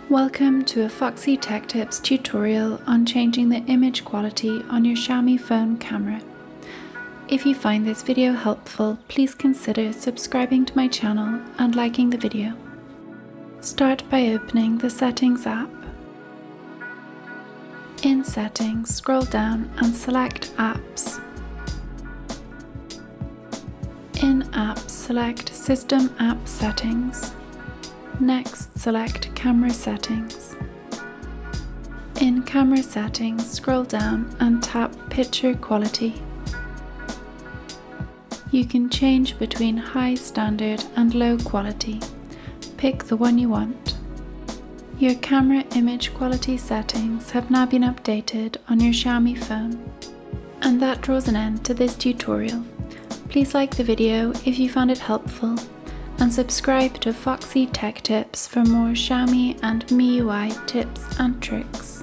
Welcome to a Foxy Tech Tips tutorial on changing the image quality on your Xiaomi phone camera. If you find this video helpful, please consider subscribing to my channel and liking the video. Start by opening the Settings app. In Settings, scroll down and select Apps. In Apps, select System App Settings. Next, select Camera Settings. In Camera Settings, scroll down and tap Picture Quality. You can change between high standard and low quality. Pick the one you want. Your camera image quality settings have now been updated on your Xiaomi phone. And that draws an end to this tutorial. Please like the video if you found it helpful, and subscribe to Foxy Tech Tips for more Xiaomi and MIUI tips and tricks.